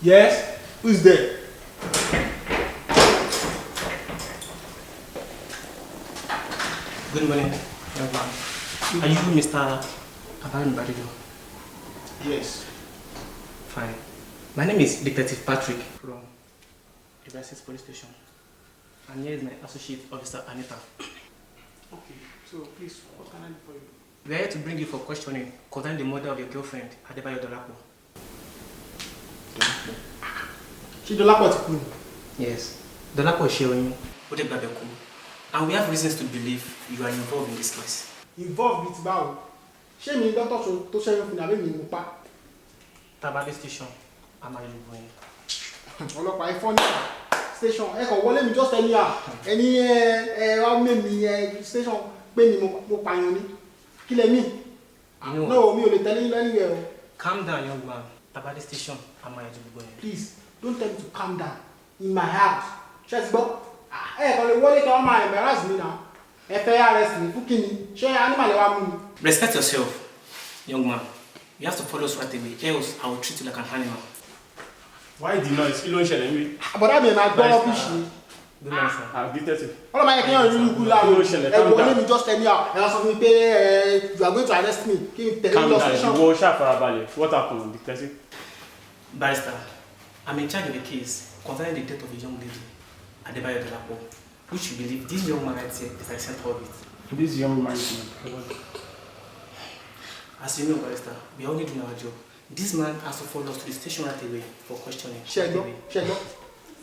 Yes? Who's there? Good morning, young man. Are you Mr. Abayomi Badijo? Yes. Fine. My name is Detective Patrick from Ibasis Police Station. And here is my associate officer, Anita. Okay, so please, what can I do for you? We are here to bring you for questioning concerning the murder of your girlfriend, Adebayo Dolapo. She Dolapo ti kú. Yes. Dolapo is sharing Odebabeku. And we have reasons to believe you are involved in this case. Involved with báwo? Ṣé mi dọ́tọ̀ tó ṣẹ́yún fún mi àbí mi mú pa? Tabale Station, Amayeluboyin. Ọlọ́pàá ifọ̀ nípa station ẹ kàn wọlé mi just tell ya ẹni wá mẹ́mi station pé ni mo pààyàn ni. Kí lẹ mí? No, mi ò lè tẹ̀lé yín lẹ́yìn o. Calm down, young man. Tabale Station, Amayeluboyin. Please, don't tell me to calm down in my house. Ṣé ti gbọ́? Ẹ kàn lè wọlé kí wọ́n máa embarrass mi náà. Ẹ fẹ́ arrest mi fún kíni? Ṣé animal lè wá mú mi? Respect yourself, young man. You have to follow us right away, else I will treat you like an animal. Why the noise? Kí ló ń ṣẹlẹ̀ níbí? Àbọ̀dá mi máa gbọ́ ọ́fíìsì ni. Good morning, sir. Detective. Ọlọ́mọ ayé kéèyàn rí lùkú láàrú. Ẹ wọlé mi just tell me out. Ẹ lọ sọ fún mi pé you are going to arrest me. Kí n tẹ̀lé lọ station. Ìwọ ṣàfarabalẹ̀. What happened, Detective? Barrister, I'm in charge of a case concerning the death of a young lady, Adebayo Dolapo, which you believe this young man right here is the center of it. This young man. As you know, Barrister, we are only doing our job. This man has to follow us to the station right away for questioning. Ṣẹ́gbọ́.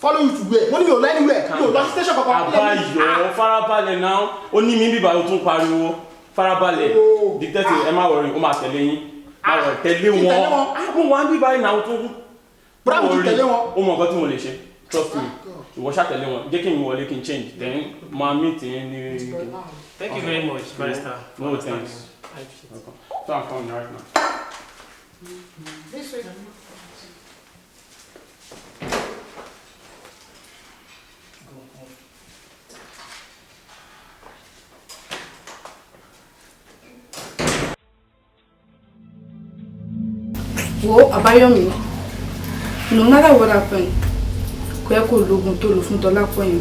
Follow you to where? Wọ́n ní mi ò lọ anywhere. Mi ò lọ station kankan. Àbáyọ̀ farabalẹ̀ náà. Ó ní mi bíbá ó tún pariwo. Farabalẹ̀. Detective ẹ má worry, ó máa tẹ̀lé yín. Má worry, tẹ̀lé wọn. Mo wá ń bíbá ìnáwó tó kú. Bùrá mi ti tẹ̀lé wọn. Ó mọ nǹkan tí mo lè ṣe. Trust me. Ìwọ ṣá tẹ̀lé wọn. Jẹ́ kí n wọlé kí n change. Then máa meet yín ní. Thank you very much, Barrister. No thanks. I appreciate it. So I'm coming right now. This way. Wo Abayomi, no matter what happened, kò yẹ kó lo oògùn tó lò fún Dọlápọ̀ yẹn.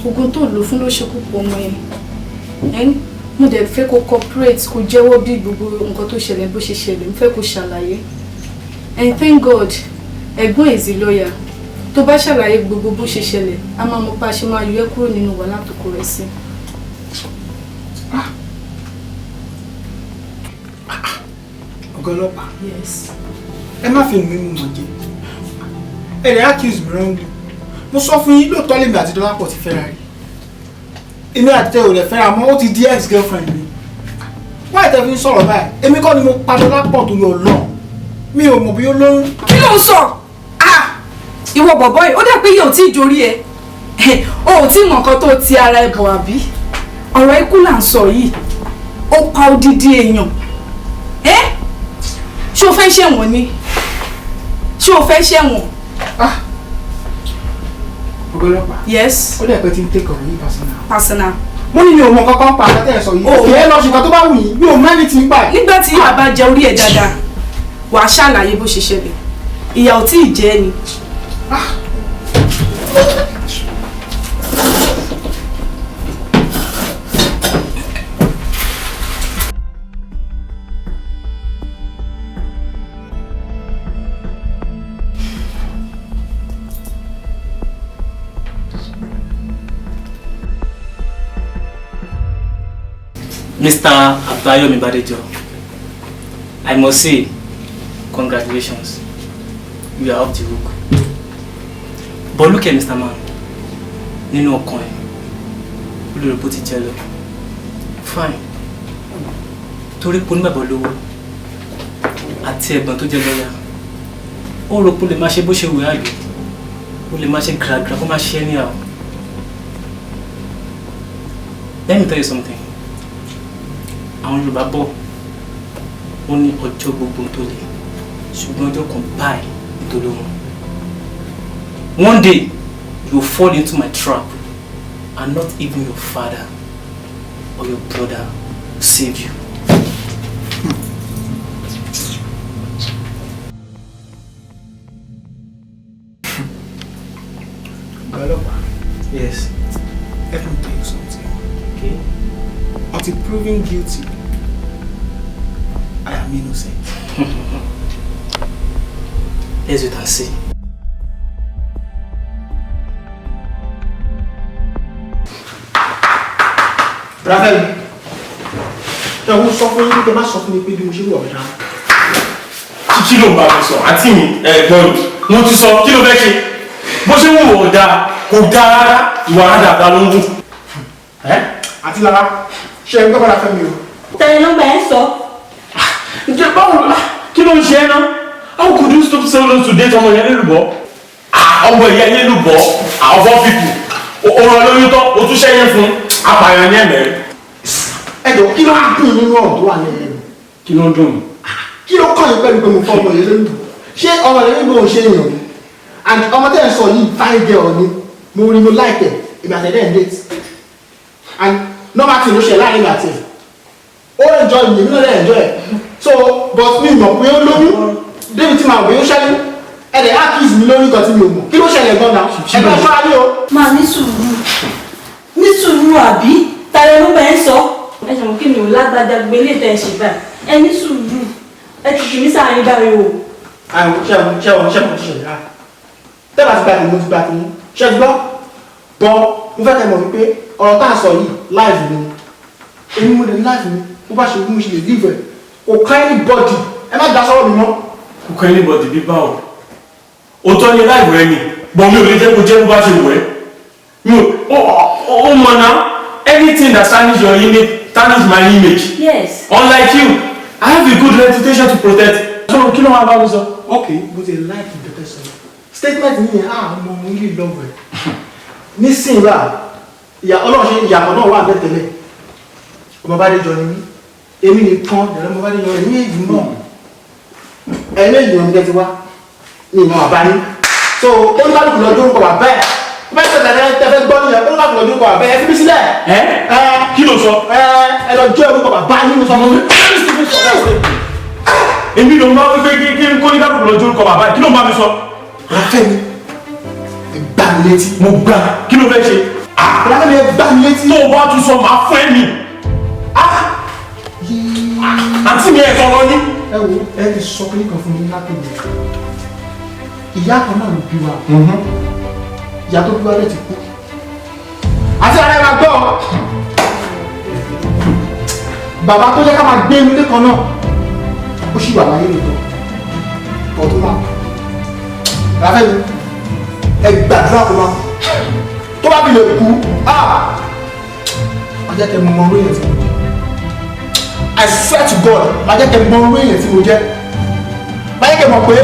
Oògùn tó lò fún ló ṣekú pa ọmọ yẹn. Mo dẹ̀ fẹ́ kó cooperate, kó jẹ́wọ́ bí gbogbo nǹkan tó ṣẹlẹ̀ bó ṣe ṣẹlẹ̀, mo fẹ́ kó ṣàlàyé. And thank God, ẹ̀gbọ́n is a lawyer. Tó bá ṣàlàyé gbogbo bó ṣe ṣẹlẹ̀, a máa mọ̀ pa ṣe máa yọ ẹ́ kúrò nínú wàhálà tó kó rẹ̀ sí. Ọ̀gá ọlọ́pàá. Yes. Ẹ má fi ìwé mu mọ̀ jẹ́. Ẹ lè accuse me wrongly. Mo sọ fún yín lóòótọ́ lèmi àti Dọlápọ̀ ti fẹ́ra rí. Èmi àti tẹ ò lè fẹ́ra mọ́, ó ti di ex-girlfriend mi. Why tẹ fi ń sọ̀rọ̀ báyìí? Èmi kọ́ ni mo pa Dọlápọ̀ tó yọ lọ. Mi ò mọ̀ bí ó lóyún. Kí ló ń sọ? Ìwọ bọ̀bọ́ yìí, ó dẹ̀ pé yóò tí ì jórí ẹ. O ò tí mọ̀ nǹkan tó ti ara ẹ bọ̀ àbí? Ọ̀rọ̀ ikú là ń sọ yìí. Ó pa odidi èèyàn. Ṣé o fẹ́ ṣẹ̀wọ̀n ni? Ṣé o fẹ́ ṣẹ̀wọ̀n? Ọ̀gá ọlọ́pàá. Yes. Ó dẹ̀ pé tí ń take ọ̀rọ̀ yìí personal. Personal. Mo ní mi ò mọ̀ kankan pa àkàtẹ́ ẹ̀ sọ yìí. Ẹ lọ ṣe nǹkan tó bá wù yín, mi ò mẹ́ni tí ń gbà. Nígbà tí ìyá bá jẹ orí ẹ̀ dáadáa, wàá ṣàlàyé bó ṣe ṣẹlẹ̀. Ìyà ò tí ì jẹ ẹ́ ni. Mr. Abayomi Badijo, I must say, congratulations. You are off the hook. But look at Mr. Man. Nínú ọkàn ẹ̀, ó lè rò bó ti jẹ́ lọ. Fine. Torí pé oníbàbọ̀ lówó àti ẹ̀gbọ́n tó jẹ́ lọ́yà. Ó rò pé ó lè máa ṣe bó ṣe wù ẹ́ àjò. Ó lè máa ṣe gàràgàrà kó máa ṣe anyhow. Let me tell you something. Àwọn Yorùbá bọ̀ wọ́n ní ọjọ́ gbogbo tó lè ṣùgbọ́n ọjọ́ kan báyìí nítorí wọn. One day you fall into my trap and not even your father or your brother will save you. until proven guilty, I am innocent. Let's wait and see. Raphael, ẹ wo sọ fún yín pé má sọ fún mi pé bí mo ṣe wọ̀ ọ̀dà. Kí ló ń bá mi sọ? Àǹtí mi, ẹ̀gbọ́n mi, mo ti sọ kí ló fẹ́ ṣe? Bó ṣe wù ọ̀dà kò dáa rárá, ìwà àdàdà ló ń wù. Àti Lára, ṣe ń gbọ́ padà fẹ́ mi o. Tẹ̀lé ló gbà ẹ́ sọ. Ǹjẹ́ báwo kí ló ń ṣe ẹ́ náà? How could you stop saying no to date ọmọ yẹn lélùbọ́? Ọmọ ìyẹn lélùbọ́, of all people. Òun lóyún tán, o tún ṣẹ́yìn fún apààyàn ní ẹ̀mẹ́rin. Ẹ̀jọ̀ kí ló ń dùn nínú ọ̀rọ̀ tó wà ní ẹ̀rọ? Kí ló ń dùn mí? Kí ló kàn yín pẹ̀lú pé mo fọ́ ọmọ yẹn lóyún? Ṣé ọmọ yẹn ló ń ṣe èèyàn ni? And ọmọ tẹ́ ẹ̀ sọ yìí fine girl ni mo rí mo like ẹ̀ ìgbà tẹ̀lé ẹ̀ date. And normal thing ló ṣe láàrin ìgbà tẹ̀. Ó enjoy mi, èmi náà lè enjoy ẹ̀. So but mi mọ̀ pé ó lóyún. Débi tí màá gbé ó ṣẹ́yìn. Ẹ̀dẹ̀ á kiss mi lórí nǹkan tí mi ò mọ̀. Kí ló ṣẹlẹ̀ gan-an? Ẹ̀gbọ́n ṣọ́ra ní o. Máa ní sùúrù àbí? Tẹ̀lé ló gbà ẹ́ sọ. Ẹ ṣe mọ̀ kí mi ò lágbájá gbé ilé tẹ̀ ṣe báyìí. Ẹ ní sùúrù. Ẹ ti kì mí sáàrin báyìí o. Àwọn ṣẹ́wọ̀n ṣẹlẹ̀ rà. Tẹ́lá ti gba ìmọ̀ ti gba tìmú. Ṣé gbọ́? Bọ́ mo fẹ́ kẹ́ mọ̀ wípé ọ̀rọ̀ tá à ń sọ yìí live ni. Èmi mo lè live ni. Bó bá ṣe mú ṣe lè live ẹ̀. Kò ká anybody. Ẹ má dá sọ́wọ́ mi mọ́. Kò ká anybody bí báwo? Òótọ́ ni live rẹ ni. Bọ̀ mi ò lè jẹ́ kó jẹ́ bó bá ṣe wù ẹ́. Mi ò mọ̀ náà. Anything that tarnish your image, tarnish my image. Yes. Unlike you, I have a good reputation to protect. So, kí ló wá bá mi sọ? Okay, mo ti like the person. Statement mi yẹn, mo really love ẹ̀. Nísìnyí bá, ọlọ́run ṣe ìyàtọ̀ náà wà bẹ́ẹ̀ tẹ́lẹ̀. Ọmọ bá dé jọ ni mí. Èmi nìkan, ìrọ̀lẹ́ ọmọ bá dé jọ ẹ̀mí èyí náà. Ẹ̀mí èyí náà ní kẹ́ ti wá. Ní ìmọ̀ àbá ní. So, ó ní kálukú lọ́jọ́ orúkọ wà bẹ́ẹ̀. Bẹ́ẹ̀ tẹ̀lé gbọ́ nìyẹn, ó ní kálukú lọ́jọ́ orúkọ wà bẹ́ẹ̀. Ẹ fi mí sílẹ̀. Kí ló sọ? Ẹ lọ jẹ́ orúkọ bàbá yín sọ fún mi. Èmi ló ń bá wípé kí n kó ní kálukú lọ́jọ́ orúkọ bàbá yìí. Kí ló ń bá mi sọ? Ráfẹ́mi, ẹ gbá mi létí. Mo gbà. Kí ló fẹ́ ṣe? Ráfẹ́mi, ẹ gbá mi létí. Tó o bá tún sọ, màá fún ẹ mi. Àǹtí mi ẹ̀ sọ̀rọ̀ ní. Ẹ wo, ẹ ti sọ pé nǹkan fún mi láti mi. Ìyá kan náà ló bí wa. Ìyá tó bí wa lè ti kú. Àti ara ẹ máa gbọ́. Bàbá tó yẹ ká máa gbé inú ilé kan náà. Ó ṣì wà láyé lòtọ́. Ọdún náà. Ráfẹ́mi, ẹ gbàdúrà kó máa. Tó bá fi lè kú, ọjọ́ kẹ mọ orí yẹn tí mo jẹ́. I swear to God, máa jẹ́ kẹ mọ orí yẹn tí mo jẹ́. Máa jẹ́ kẹ mọ̀ pé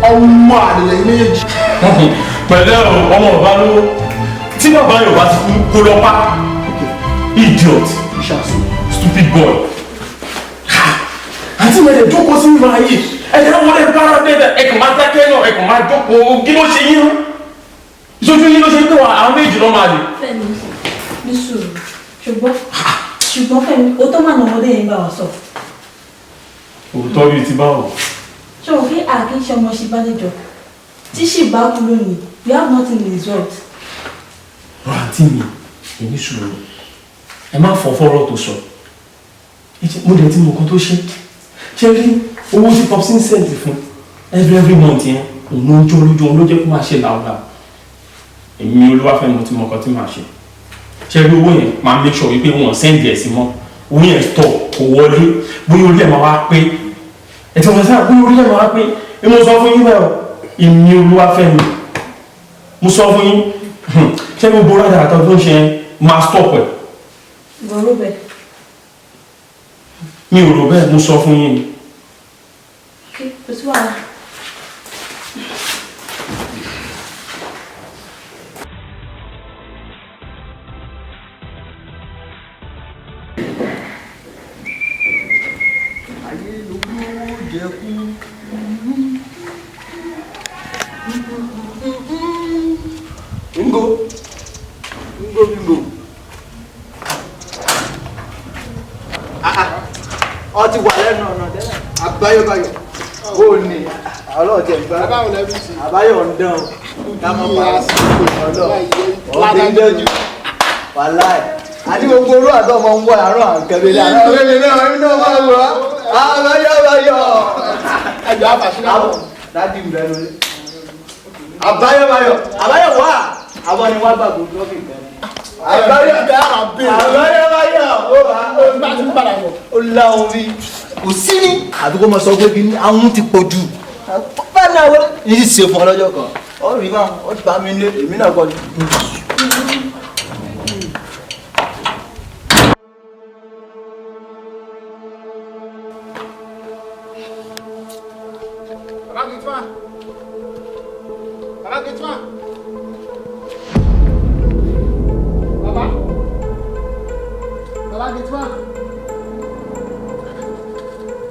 ọmọ àlèlè méjèèjì. Pẹ̀lẹ́ ọmọ ọba lówó. Tí bàbá yóò bá ti kú kó lọ pa. Idiot. Stupid boy. Àǹtí mi lè jókòó sí ìwà yìí. Ẹ̀yẹ́ wọlé bára dẹ́dẹ̀ ẹ̀kùn máa dákẹ́ náà ẹ̀kùn máa jókòó. Kí ló ṣe yín rán? Ìṣojú yín ló ṣe pé àwọn méjì lọ́ máa lè. Fẹ́mi ní sùúrù ṣùgbọ́n Fẹ́mi ó tó máa nà ọmọdé yẹn bá wa sọ. Òótọ́ bíi ti báwo? Ṣé o kí àkí ṣe ọmọ ṣì bá lẹ́jọ́? Tí ṣì bá kú lónìí, you have nothing in his world. Àǹtí mi, èmi sùúrù. Ẹ má fọ fọ́rọ̀ tó sọ. Mo dẹ̀ tí mo kan tó ṣe. Ṣé rí owó tí Popsi ń sẹ́ǹtì fún every month yẹn òun ló ń jó lójú òun ló jẹ́ kó máa ṣe làwùlà. Èmi Olúwafẹ́mi tí mo kàn tí màá ṣe. Ṣé rí owó yẹn máa make sure wípé wọ́n sẹ́ǹdì ẹ̀ sí mọ́. Owó yẹn stọ̀ kò wọlé bóyá orí ẹ̀ máa wá pé. Ẹ̀tí wọ́n sáà bóyá orí ẹ̀ máa wá pé. Mo sọ fún yín bẹ́ẹ̀ o, èmi Olúwafẹ́mi. Mo sọ fún yín ṣé gbogbo rádà àtọ́ tó ń ṣe máa stop ẹ̀. Ìwọ̀rọ̀ bẹ́ẹ̀. Mi ò rò bẹ́ẹ̀ mo sọ fún yín ni. Kò sí wàhálà. Bingo. Ọ ti wà lẹ́nu ọ̀nà tẹ́lẹ̀. Àbáyọ̀báyọ̀. Ó ní ọlọ́ọ̀tẹ̀ gbá. Àbáyọ̀ ń dán o. Ká mọ́ pa ọlọ́. Ọ̀dẹ́ ń dẹ́jú. Wàláì. àti gbogbo orú àtọ́ ọmọ ń wọ àárọ̀ àkẹ́bẹ̀lẹ̀ àárọ̀ ọ̀rẹ́lẹ̀ náà ẹ̀mí náà máa wọ̀ àbáyọ̀báyọ̀ ẹjọ́ àfàṣínà láti ìlú ẹnu rẹ̀ àbáyọ̀báyọ̀ wà àwọn ni wọ́n gbàgbọ́ lọ́kì kan àbáyọ̀báyọ̀ ó láwọn bí kò sí ní àdúgbò mọ̀ sọ pé bí àwọn ti pọ̀ jù báyìí náà wọ́n yìí ṣe fún ọlọ́jọ́ kan ó rí bá ó ti bá mi lé èmi náà kọ́ ni.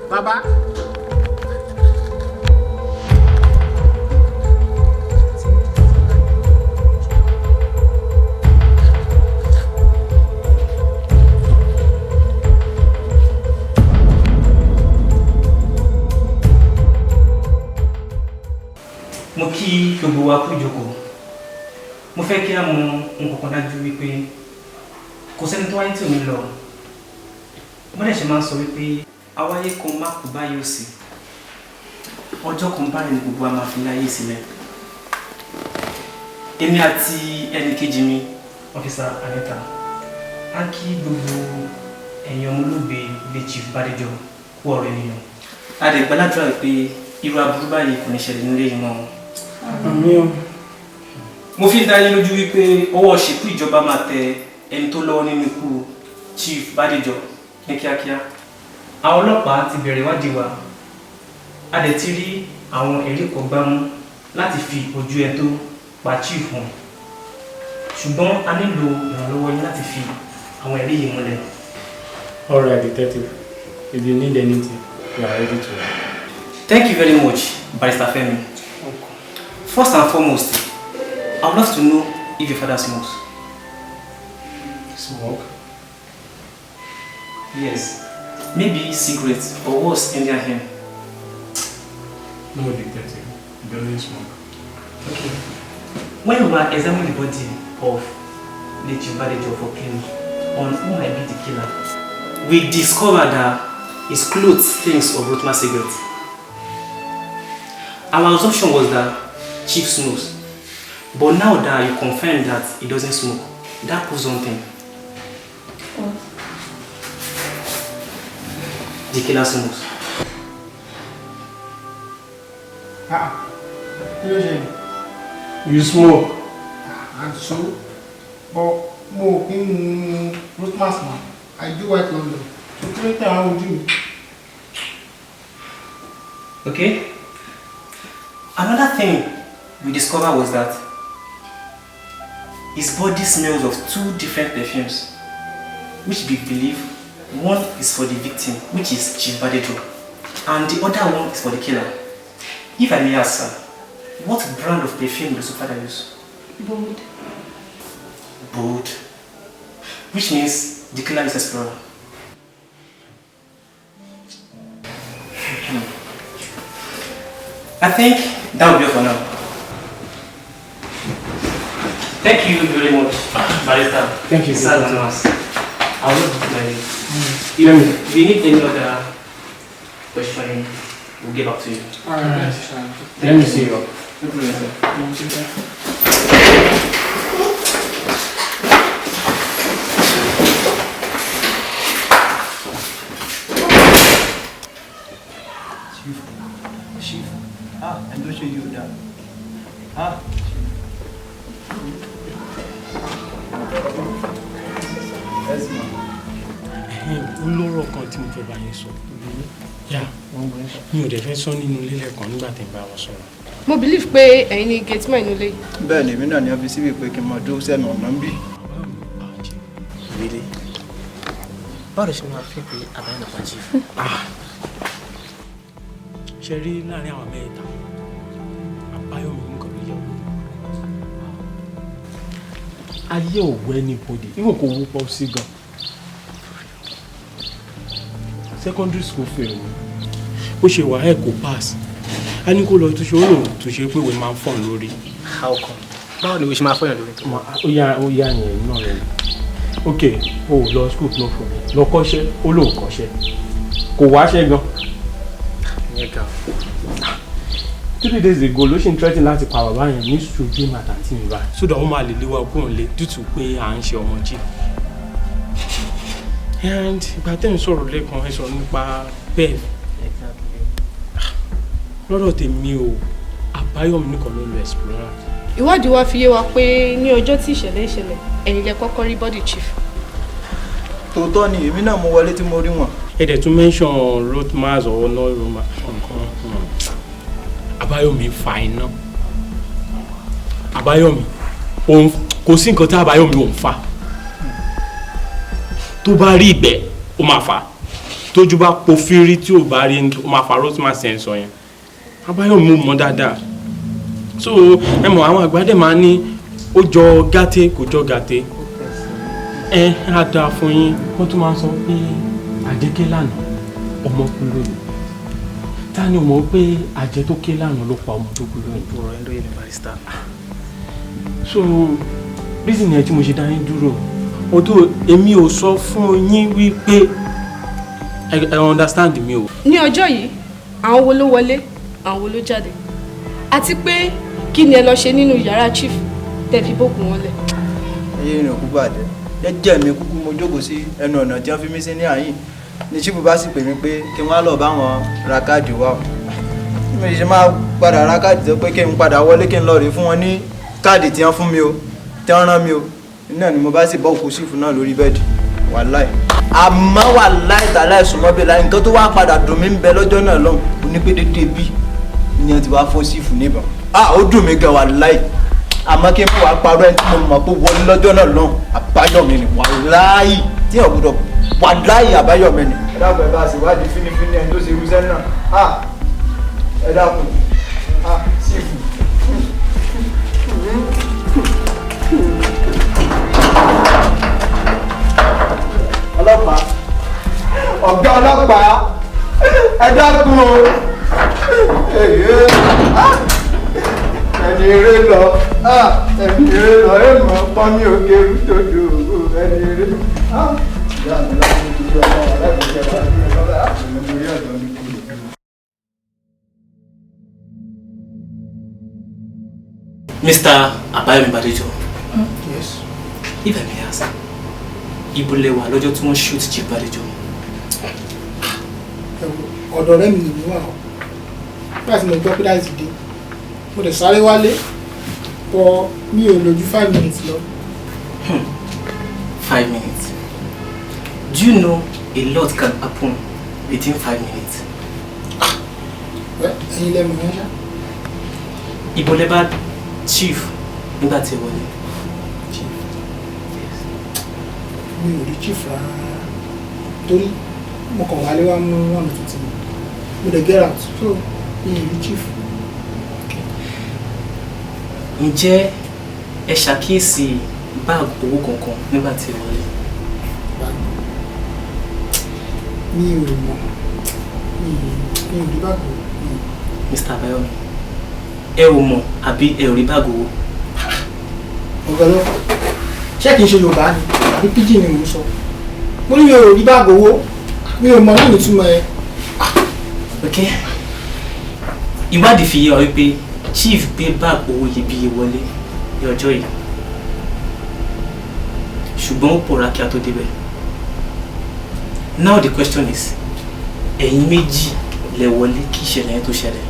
Baba. Mo kí gbogbo wa kú ìjókòó. Mo fẹ́ kí a mọ nǹkan kan dájú wípé kò sẹ́ni tó wáyé tí ò ní lọ. Mo dẹ̀ ṣe máa ń sọ wípé awáyé kan má kú báyìí ó sì. Ọjọ́ kan báyìí ni gbogbo wa máa fi láyé sílẹ̀. Èmi àti ẹnì kejì mi, Ọ́físà Anita, á kí gbogbo ẹ̀yin ọmọlúgbe ilé Chief Bádéjọ kú ọ̀rọ̀ ènìyàn. A dẹ̀ gbàdúrà pé irú aburú báyìí kò ní ṣẹlẹ̀ nílé yìí mọ́. Mo fi dá yín lójú wípé ọwọ́ ṣìkú ìjọba máa tẹ ẹni tó lọ́wọ́ nínú ikú Chief Bádéjọ ní kíákíá. Àwọn ọlọ́pàá ti bẹ̀rẹ̀ ìwádìí wa. A dẹ̀ ti rí àwọn ẹ̀rí kan gbámú láti fi ojú ẹ tó pa Chief hàn. Ṣùgbọ́n a nílò ìrànlọ́wọ́ yín láti fi àwọn ẹ̀rí yìí múlẹ̀. All right, detective. If you need anything, we are ready to. Thank you very much, Barrister Femi. First and foremost, I would love to know if your father smokes. Smoke? Yes. Maybe cigarettes or worse, Indian hemp. No, detective. He doesn't smoke. Okay. When we were examining the body of the Chief Bádéjọ for claims on who might be the killer, we discovered that his clothes stinks of Rotma cigarettes. Our assumption was that Chief smokes, but now that you confirm that he doesn't smoke, that proves one thing. What? The killer smokes. You smoke? And so, but more in Rotmas man, I do White London. So later I will do. Okay? Another thing we discovered was that his body smells of two different perfumes, which we believe one is for the victim, which is Chief Bádéjọ, and the other one is for the killer. If I may ask, sir, what brand of perfume does your father use? Bold. Bold. Which means the killer is Explorer. I think that will be all for now. Thank you very much, Barrister. Thank you, Sir, Detective. I will not book my name. If we need any other question, we'll get back to you. Alright. Let me see you. Chief, and don't show you that. Yes, ma'am. Olóró kan tí mo fẹ́ bá yín sọ. Yà, mi ò dẹ̀ fẹ́ sọ nínú ilé lẹ́ẹ̀kan nígbà tí n bá wọn sọ̀rọ̀. Mo believe pé ẹ̀yin ni gate man inú ilé. Bẹ́ẹ̀ ni èmi náà ní ọ́fíìsì wí pé kí n máa dúró sẹ́nu ọ̀nà ń bí. Really? Báwo lè ṣe máa fi pé àbáyé náà pa Chief? Ṣé rí láàrin àwọn mẹ́ta, Àbáyọ̀mí nǹkan ló yẹ wò. Ayé ò wẹ́ anybody, ìwọ̀n kò wú pọ̀ sí gan. Secondary school fail ni. Ó ṣe wà ẹ̀ kò pass. A ní kó lọ tó ṣe ó lò tó ṣe pé òwe máa ń fọ̀n lórí. How come? Báwo ni o ṣe máa fọyàn lórí tó? Ó yá yẹn náà rẹ̀. Okay, oh, lọ school no problem. Lọ kọ́ṣẹ́, ó lóun kọ́ṣẹ́. Kò wáṣẹ́ gan. 3 days ago ló ṣe ń threaten láti pa bàbá yẹn ní ṣojú màtà tí mi bá. Sódà wọ́n máa lè lé wa kúrò nílé due to pé à ń ṣe ọmọ jí. And ìgbà tẹ́ ń sọ̀rọ̀ lẹ́ẹ̀kan ẹ sọ̀rọ̀ nípa bẹ́ẹ̀. Lọ́dọ̀ tèmi o, Àbáyọ̀mí nìkan ló lo explorer. Ìwádìí wa fi yé wa pé ní ọjọ́ tí ìṣẹ̀lẹ̀ ìṣẹ̀lẹ̀ ẹ̀yin lẹ kọ́kọ́ rí body chief. Tòótọ́ ni èmi náà mo wọlé tí mo rí wọn. Ẹ dẹ̀ tún mention road mass or no road mass. Àbáyọ̀mí fa iná. Àbáyọ̀mí kò sí nǹkan tí Àbáyọ̀mí ò ń fa. Tó bá rí ìgbẹ́ ó máa fà. Tójú bá po fírí tí ò bá rí ó máa fa road mass sensor yẹn. Àbáyọ̀mí mọ̀ dáadáa. So ẹ mọ̀ àwọn àgbàdẹ máa ní ó jọ gàtè kò jọ gàtè. Á dáa fún yín. Wọ́n tún máa sọ pé àjẹké lánàá ọmọ kú lónìí. Ta ni o mọ̀ pé àjẹ tó ké lánàá ló pa ọmọ tó kú lónìí? Ọ̀rọ̀ ẹ̀ ló yẹ ní barrister. So reason yẹn tí mo ṣe dá yín dúró. Although èmi ò sọ fún yín wípé ẹ understand mi o. Ní ọjọ́ yìí àwọn wo ló wọlé àwọn wo ló jáde àti pé kí ni ẹ lọ ṣe nínú yàrá chief tẹ́ fi bókun wọn lẹ̀. Ayé ìrìn òkú bàjẹ́. Jẹ́jẹ́ mi kúkú mo jókòó sí ẹnu ọ̀nà tí wọ́n fi mí sí ní àyín. Ní chief bá sì pè mí pé kí n wá lọ bá wọn ra káàdì wá. Bí mo ṣe máa padà ra káàdì tó pé kí n padà wọlé kí n lọ rè fún wọn ní káàdì tí wọ́n fún mi o, tí wọ́n rán mi o. Náà ni mo bá sì bọ́ òkú sífù náà lórí bẹ́ẹ̀dì. Wàláì. Àmọ́ wàláì tàláì súnmọ́ bẹ́ẹ̀ láì nǹkan tó wá padà dùn mí ń bẹ lọ́jọ́ náà lọ́hùn. Onípédédé bí ni wọ́n ti wá fọ́ sífù níbọn. Ó dùn mí gan wàláì. Àmọ́ kí n fún wa parọ́ ẹni tí mo mọ̀ pé wọlé lọ́jọ́ náà lọ́hùn. Àbáyọ̀mí ni wàláì. Tí ò gbọdọ̀ wàláì Àbáyọ̀mí ni. Ẹ dákun ẹ bá a sì wádìí fínífíní ẹni tó ṣe irúṣẹ́ náà. Ẹ dákun. Sífù. Ọlọ́pàá, ọ̀gá ọlọ́pàá, ẹ dákun o. Ẹni eré lọ, ẹni eré lọ, èèmọ̀ pọ́n mi ò kéwú tó dùn ẹni eré. Ìyá mi láti ní ìjọba aláìbíyẹ wá sí ọlọ́pàá àti ìmọ̀lórí ọ̀dọ́ ní kúrò. Mr. Àbáyọ̀mí Bádéjọ. Yes. If I may ask, ibo lẹ wà lọ́jọ́ tí wọ́n shoot Chief Bádéjọ? Ọ̀dọ̀ rẹ̀ mi nìyí wà ó. Nígbà tí mo gbọ́ pé láti dé, mo lè sáré wálé, bọ́ mi ò lò ju 5 minutes lọ. 5 minutes. Do you know a lot can happen within 5 minutes? Ẹ̀yin lẹ́mu yẹn ṣá. Ibo lẹ bá Chief nígbà tí ẹ wọlé? Mi ò rí chief rárá torí mo kàn wálé wá mú ọ̀nà tuntun mo lè get out so mi ò rí chief. Ǹjẹ́ ẹ ṣàkíyèsí báàgì owó kankan nígbà tí ẹ wọlé? Mi ò mọ̀ mi ò rí báàgì owó. Mr. Àbáyọ̀mí, ẹ ò mọ̀ àbí ẹ ò rí báàgì owó? Ọ̀gá lọ ṣé kìí ṣe Yorùbá ni àbí pidgin ni mo sọ mo ní mi ò rí báàgì owó mi ò mọ̀ náà nítumọ̀ ẹ. Ok, ìwádìí fi yé ọ wípé Chief gbé báàgì owó iyebíye wọlé ní ọjọ́ yìí ṣùgbọ́n ó pòórá kí a tó débẹ̀. Now the question is, ẹ̀yin méjì lẹ wọlé kí ìṣẹ̀lẹ̀ yẹn tó ṣẹlẹ̀,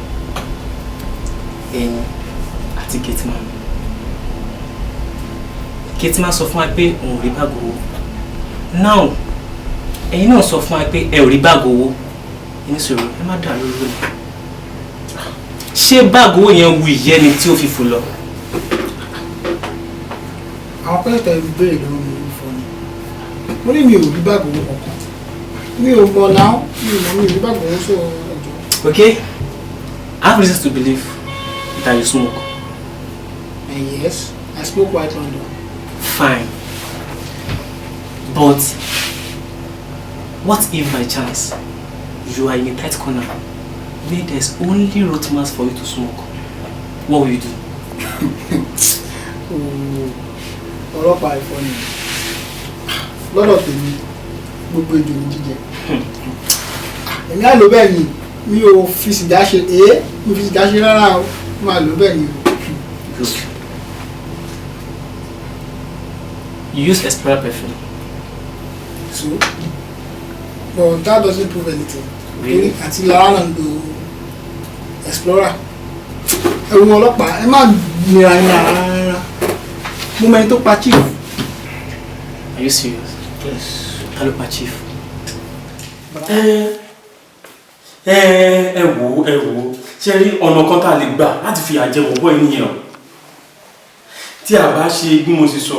ẹ̀yin àti gateman. Gateman sọ fún wa pé òun ò rí báàgì owó. Now ẹ̀yin náà sọ fún wa pé ẹ ò rí báàgì owó. Ẹni sọ̀rọ̀ ẹ má dà lórí lónìí. Ṣé báàgì owó yẹn wu ìyẹ́ ni tí ó fi fò lọ? Àwọn pẹ́ẹ́tẹ̀ ìbéèrè lọ́wọ́ mi ò fọ́ ni mo ní mi ò rí báàgì owó kankan mi ò mọ̀ náà mi ò rí báàgì owó sọ ọjọ́. Okay, I have reasons to believe that you smoke. And yes, I smoke white London. Fine. But what if by chance you are in a tight corner where there's only road mass for you to smoke? What will you do? Ọlọ́pàá ẹ̀fọ́ ni lọ́dọ̀ tèmi gbogbo èdè ní jíjẹ èmi á lò bẹ́ẹ̀ ni mi ò fi sìgá ṣe mi fi sìgá ṣe rárá o máa lò bẹ́ẹ̀ ni o. You use Explorer perfume. So, but that doesn't prove anything. Really? Àti Lara náà ń lo Explorer. Ẹ̀wọ̀n ọlọ́pàá ẹ má nira rárá. Mo mẹ́ni tó pa chief. Are you serious? Yes. Ta ló pa chief? Ẹ wò ṣe rí ọ̀nà kan tá a lè gbà láti fi àjẹ bọ̀bọ̀ ènìyàn tí a bá ṣe bí mo ṣe sọ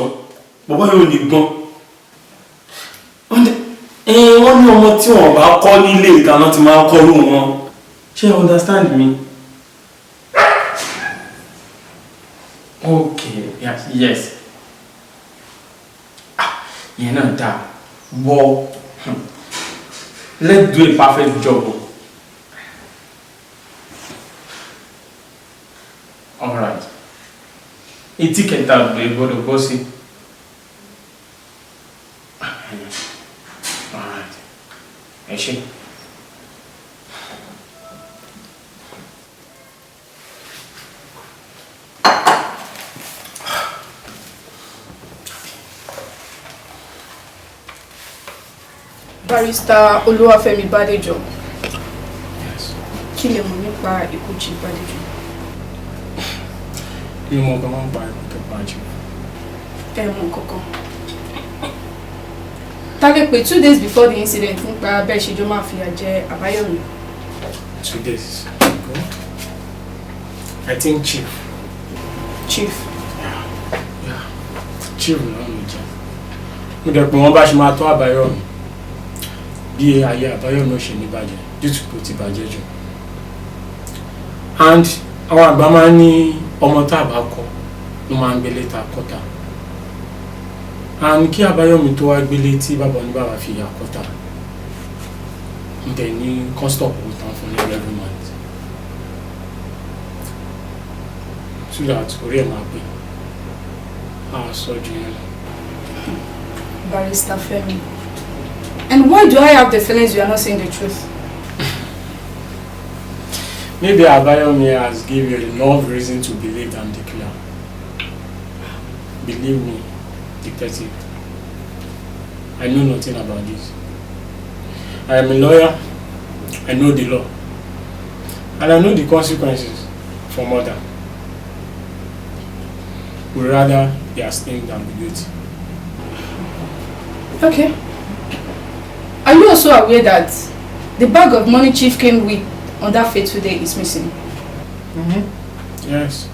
bọ̀bọ̀ yóò lè gbọ́n wọ́n ní ọmọ tí wọ́n bá kọ́ nílé ìdáná ti máa ń kọ́ ló wọn ṣé understand me? Okay, yes yẹn náà dáa wọ́ let's do a perfect job. All right. Etí kẹta gbé gbọ́dọ̀ bọ́ sí. All right. Ẹ ṣé. Barrister Olúwafẹ́mi Bádéjọ. Yes. Kí lẹ mọ̀ nípa ikú Chief Bádéjọ? Bí mo kàn máa ń pa ẹ̀kọ́ tó pa jù. Ẹ mọ̀ kankan. Ta lè pè 2 days before the incident nípa bẹ́ẹ̀ ṣe jọ máa fìyà jẹ Àbáyọ̀mí. 2 days ago. I think Chief. Chief. Yeah. Chief náà ló jẹ́. Mo dẹ̀ pé wọ́n bá ṣe máa tọ́ Àbáyọ̀mí. Bí ayé Àbáyọ̀mí ò ṣe ní bàjẹ́, dútùkú ti bàjẹ́ jù. And àwọn àgbà máa ń ní ọmọ tá a bá kọ ló máa ń gbélé ta kọ́ta. And kí Àbáyọ̀mí tó wá gbélé tí bàbá oníbàbà fi yà kọ́ta. N tẹ̀ ní kọ́sítọ̀ kò tán fún ní every month. So that orí ẹ̀ máa pè. A sọ jù yẹn lọ. Barrister Femi. And why do I have the feelings you are not saying the truth? Maybe Àbáyọ̀mí has given you enough reason to believe I'm the killer. Believe me, detective. I know nothing about this. I am a lawyer. I know the law. And I know the consequences for murder. We'd rather be abstained than be guilty. Okay. Are you also aware that the bag of money Chief came with on that fateful day is missing? Yes.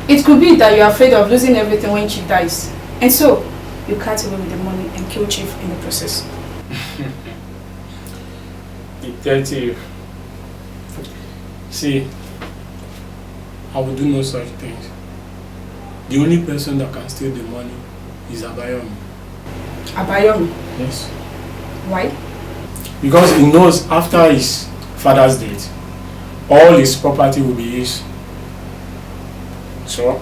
It could be that you are afraid of losing everything when Chief dies. And so, you cut away with the money and kill Chief in the process. Detective. See, I will do no such things. The only person that can steal the money is Àbáyọ̀mí. Àbáyọ̀mí? Yes. Why? Because he knows after his father's death, all his property will be his. So,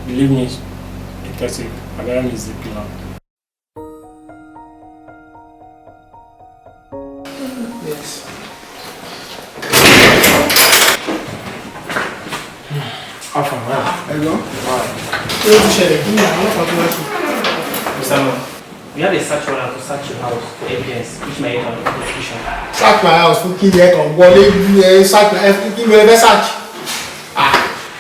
believe me, detective, Àbáyọ̀mí is the killer. Yes. Ẹ̀gbọ́n. Kí ló tún ṣẹlẹ̀ kí ni àwọn ọlọ́pàá tó wá sí? Mr. Man, we have a search warrant to search your house for evidence which may aid on investigation. Search my house fún kí ni ẹ kàn wọlé search my house kí ni ẹ fẹ́ search.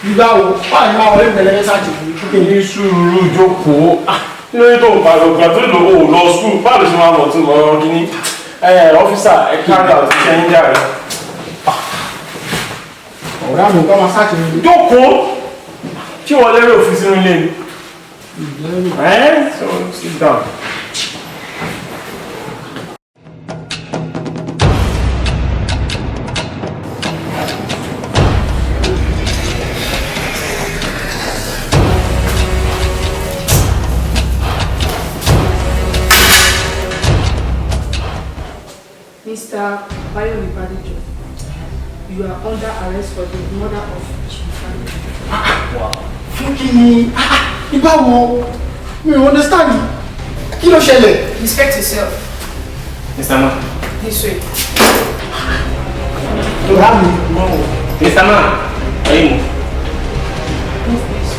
Nígbà wo báwo ni máa wọlé ìbẹ̀lẹ̀ fẹ́ search fún kí ni? Ní sùúrù jókòó. Kí ló dé tó ń pariwo gbà tó lò ó lọ skul? Báwo ló ṣe máa lọ tún lọ kíní? Ọ́físà ẹ carry out iṣẹ́ yín jàre. Ọ̀rẹ́ àmì nǹkan máa search mi. Jókòó! Ṣé wọ́n lérò òfin sínú ilé ni? So sit down. Mr. Àbáyọ̀mí Bádéjọ, you are under arrest for the murder of Chief Bádéjọ. Fún kí ni? Nígbà wo? Mi ò understand. Kí ló ṣẹlẹ̀? Respect yourself. Mr. Man. This way. Ọ̀rá mi. Mr. Man. Are you? Move, please.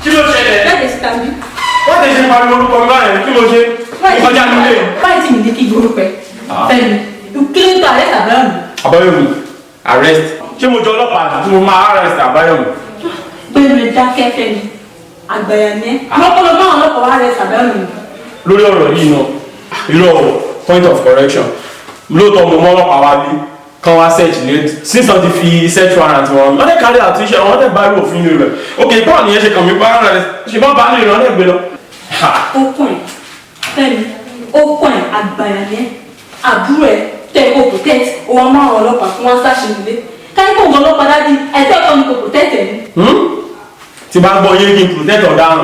Kí ló ṣẹlẹ̀? Jáde síta bí. Wọ́n ti ṣe pariwo orúkọ mi báyìí, kí ló ṣe? Ìkọjá nílé. Báyìí tí mi ní kí gbórúkọ ẹ̀. Fẹ́mi, kí ló ń tọ́ àrẹ́sì Àbáyọ̀mí? Àbáyọ̀mí, arrest. Ṣé mo jọ ọlọ́pàá tí mo máa arrest Àbáyọ̀mí? Gbẹ̀rù dákẹ́ Fẹ́mi. Àgbàyà ni ẹ́. Lọ́pọ̀lọpọ̀ náà ọlọ́pàá wá arrest Àbáyọ̀mí. Lórí ọ̀rọ̀ yìí náà, irọ́ point of correction. Lóòótọ́ mo mọ́ ọlọ́pàá wá bí kan wá search late since wọ́n ti fi search warrant wọn. Wọ́n dẹ̀ carry out iṣẹ́ wọn dẹ̀ bá rí òfin rẹ̀. Ok, báwo ni ẹ ṣe kàn mí bá rẹ̀ ṣe bá bá ní ìrìn ọ̀dẹ̀ gbé lọ? Ó kàn ẹ́. Fẹ́mi, ó kàn ẹ́ àgbàyà ni ẹ́. Àbúrò ẹ̀ tẹ́ kó protect òun á máa ọlọ́pàá fún wọn sáṣẹ nílé. Káyọ̀ kó nǹkan ọlọ́pàá dájú ẹ̀tẹ́ ọ̀tọ̀ ni kò protect ẹ̀ ní. Tí bá gbọ́ yé kí n protect ọ̀daràn,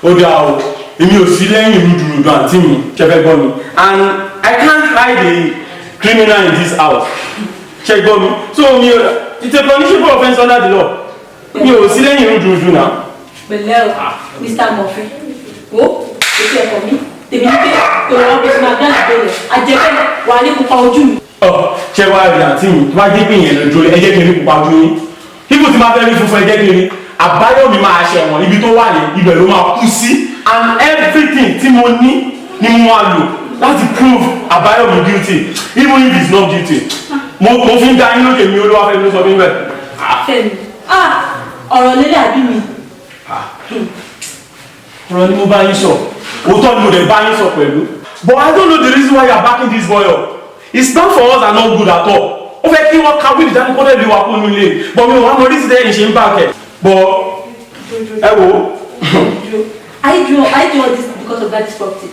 ó dáa o. Èmi ò sí lẹ́yìn rúdurùdu àǹtí mi, ṣe fẹ́ gbọ́ mi. And I can't hide the criminal in this house. Ṣe gbọ́ mi. So mi ò it's a punishable offence under the law. Mi ò sí lẹ́yìn rúdurùdu náà. Pẹ̀lẹ́ o, Mr. Murphy. Wo ètò ẹ̀kọ́ mi tèmi ní pé tó wọ́n bí sinmi àgbà ìbéèrè àjẹpẹ́ wà ní pupa ojú mi. Ṣé wàá rí àǹtí mi tó bá dé pé ìyẹn lójú ẹ jẹ́ kí n rí pupa ojú yín. Ibù tí máa fẹ́ rí funfun ẹ jẹ́ kí n rí. Àbáyọ̀mí máa ṣẹ̀wọ̀n ibi tó wà ní ibẹ̀ ló máa kú sí. And everything tí mo ní ni mo máa lò láti prove Àbáyọ̀mí guilty even if he is not guilty. Mo fi ń dá yín lókè mi olúwa fẹ́ mi ló sọ fún mi bẹ́ẹ̀. Fẹ́mi, ọ̀rọ̀ lélẹ̀ àbí mi. Ọ̀rọ̀ ni mo bá yín sọ. Òótọ́ ni mo dẹ̀ bá yín sọ pẹ̀lú. But I don't know the reason why you are backing this boy up. His plan for us are not good at all. Ó fẹ́ kí wọ́n kawé ìdánilẹ́kọ̀ọ́ lè wà kó nílé. But mi ò wá mọ orí sí tẹ́yìn ṣe ń bá kẹ̀. But ẹ wo. I do all this because of that property.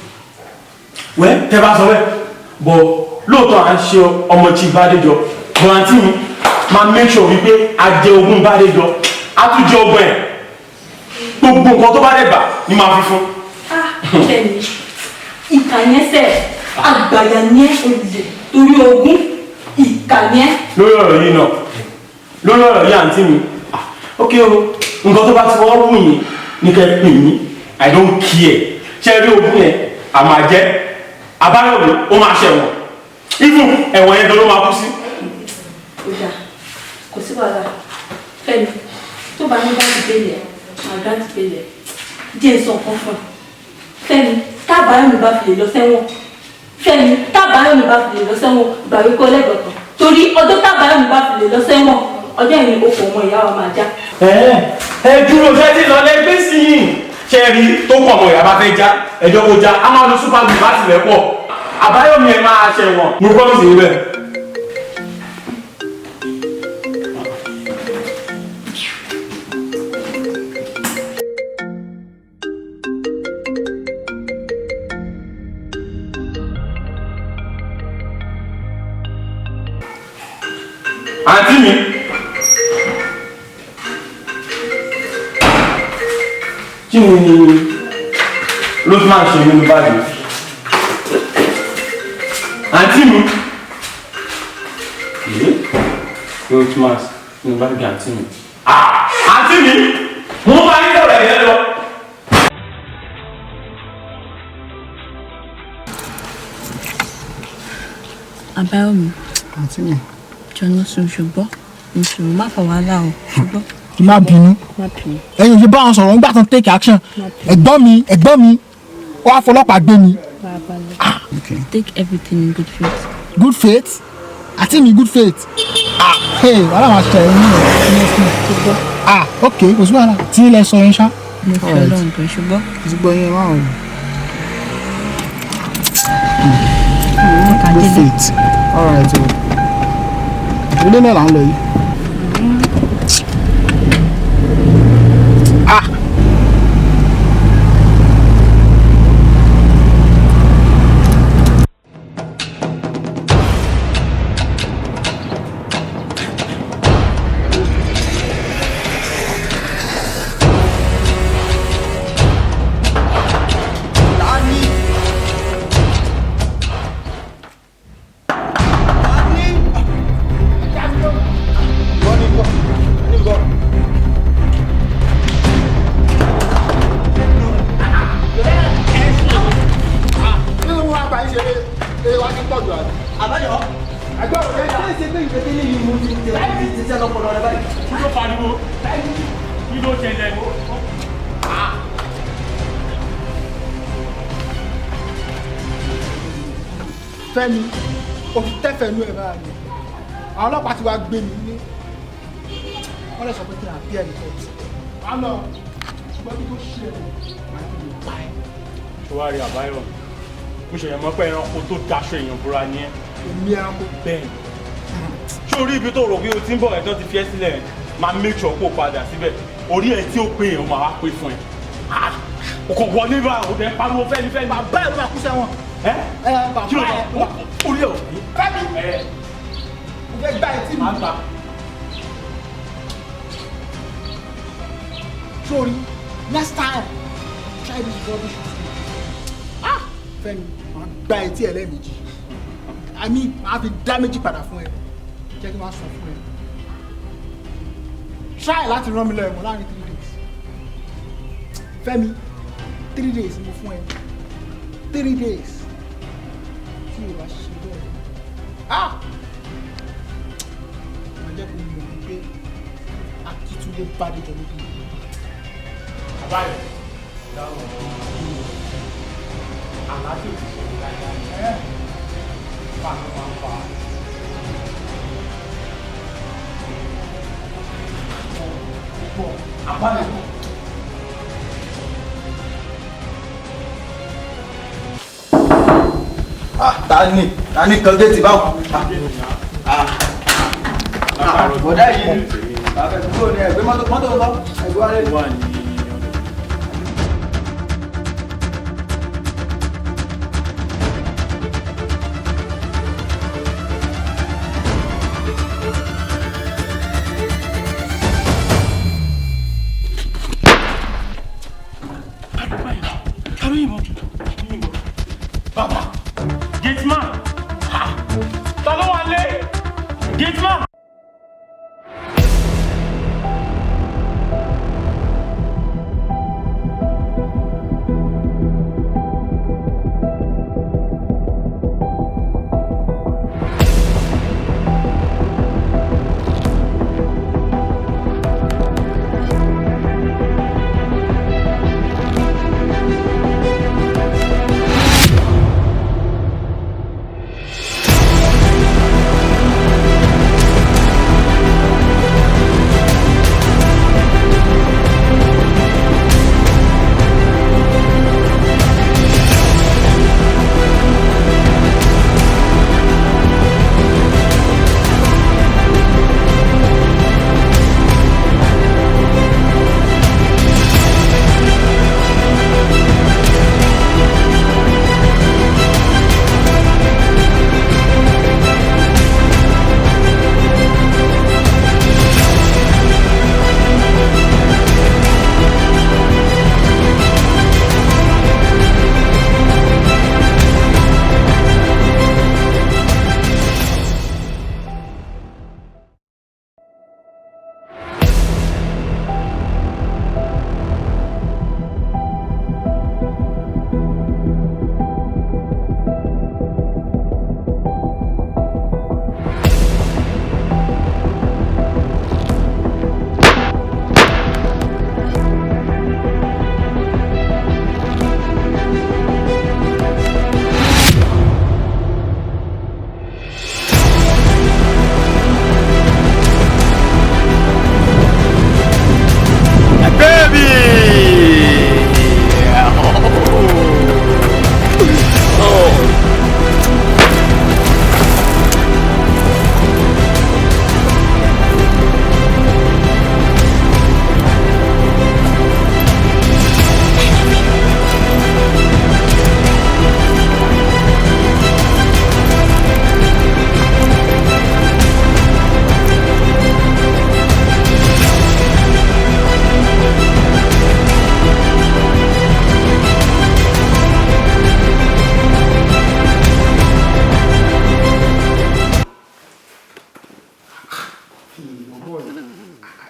Wẹ́ tẹ́ bá sọ bẹ́ẹ̀. But lóòótọ́ à ń ṣe ọmọ tí Bádéjọ. Bọ̀rántí mi máa make sure wípé a jẹ ogún Bádéjọ. A tún jẹ ọgbọ́n ẹ̀. Gbogbo nǹkan tó bá dẹ̀ gbà ni máa fi fún. Fẹ́mi, ìkà yẹn sẹ́ àgbàyà ní olè torí ogún ìkà yẹn. Lórí ọ̀rọ̀ yìí náà, lórí ọ̀rọ̀ yìí àǹtí mi. Ok o, nǹkan tó bá ti wọ́n wù yín ní kẹ́ pè mí. I don't care. Ṣé rí ogún yẹn? Àmà jẹ́. Àbáyọ̀mí ó máa ṣẹ̀wọ̀n. Even ẹ̀wọ̀n yẹn gan ló máa kú sí. Ọjà kò sí wàhálà. Fẹ́mi, tó bá ní bá ti bẹ̀rẹ̀ àgbà ti bẹ̀rẹ̀ díẹ̀ sọ kan fún ẹ. Fẹ́mi, tábàáyọ̀mí bá fi lè lọ sẹ́wọ̀n. Fẹ́mi, tábàáyọ̀mí bá fi lè lọ sẹ́wọ̀n gbàgbé kọ́ lẹ́gbọ̀tàn. Torí ọjọ́ tábàáyọ̀mí bá fi lè lọ sẹ́wọ̀n ọjọ́ ìrìn okò ọmọ ìyá wa máa já. Ẹ dúró fẹ́ tí lọ lẹ́gbẹ́ sí yìí. Ṣé ẹ rí tó pọ̀ ọmọ ìyá bá fẹ́ já ẹjọ́ kó já a máa lo super glue láti lẹ̀ pọ̀. Àbáyọ̀mí ẹ máa ṣẹ̀wọ̀n. Mo promise yín bẹ́ẹ̀. Àǹtí mi. Kí ni Rosemary ṣe nínú báàgì? Àǹtí mi. Rosemary nínú báàgì àǹtí mi. Àǹtí mi, mo bá yín sọ̀rọ̀ ẹ̀yẹ́ lọ. Àbáyọ̀mí. Àǹtí mi. Jọ̀nà sùn ṣùgbọ́n nítorí má fà wàhálà o ṣùgbọ́n. Kí má bínú. Ẹ̀yin ṣe bá wọn sọ̀rọ̀ nígbà tó ń take action. Ẹ̀gbọ́n mi ó wá fọlọ́pàá gbé mi. Take everything in good faith. Good faith? Àǹtí mi good faith. Wàhálà máa ṣe ẹ̀yìn náà. Ok, kò sí wàhálà. Tí ilẹ̀ sọ yẹn ṣá. Mo fi Ọlọ́run tó ṣùgbọ́n. Ìdúgbò yẹn máa wọ̀. Good faith. All right. Ilé náà là ń lọ yìí. Àbáyọ̀. Ẹgbẹ́ òde ṣe é ṣe pé ìgbésẹ̀ lè yí mo ti ṣe lọ́pọ̀lọ́ rẹ báyìí. Kí ló pariwo? Kí ló ṣẹlẹ̀? Fẹ́mi, o ti tẹ́fẹ̀ẹ́ nú ẹ̀ báyìí. Àwọn ọlọ́pàá ti wá gbé mi ní. Wọ́n lè sọ pé kí n àbí ẹnì kan tí. Wọ́n lọ ṣùgbọ́n bí tó ṣe ẹ̀ máa ń lè pa ẹ̀. Ṣọwárí Àbáyọ̀, mo ṣèyàn mọ́ pé ẹranko tó daṣọ èèyàn búra ni ẹ́. Èmi ẹranko. Bẹ́ẹ̀ni. Ṣé orí ibi tó rò pé o ti ń bọ̀ ẹ̀tọ́ ti fi ẹ́ sílẹ̀ máa make sure kó o padà síbẹ̀. Orí ẹ̀ tí ó pé èèyàn máa wá pé fún ẹ. O kò wọlé bá o dẹ̀ pariwo fẹ́ni. Bàbá ẹ̀ ló máa kú sẹ́wọ̀n. Bàbá Kí ló ẹ̀ wà? Orí ẹ̀ ò ní. Fẹ́mi, mo fẹ́ gbá etí mi. Àgbà. Sorry, next time try this rubbish with me. Fẹ́mi, màá gba etí ẹ lẹ́ẹ̀mejì. Màá fi dá méjì padà fún ẹ. Jẹ́ kí n máa sọ fún ẹ. Try láti rán mi lọ ẹ̀wọ̀n láàrin 3 days. Fẹ́mi, 3 days mo fún ẹ. 3 days. Tí o bá ṣe bẹ́ẹ̀. Màá jẹ́ kó mọ̀ wípé Akíntúndé bá dé jọ lókè. Àbáyọ̀, dáhùn àlàáfíà ti sọ láyé. Fáànù máa ń fa. Àbáyọ̀. Tani kan géètì báwo? Bọ̀dá yìí ni àfẹ́sùgbò ní ẹgbẹ́ mọ́tò bá ẹgbẹ́ wálé. Wà ní Baba, Gateman! Ta ló wà lé? Gateman!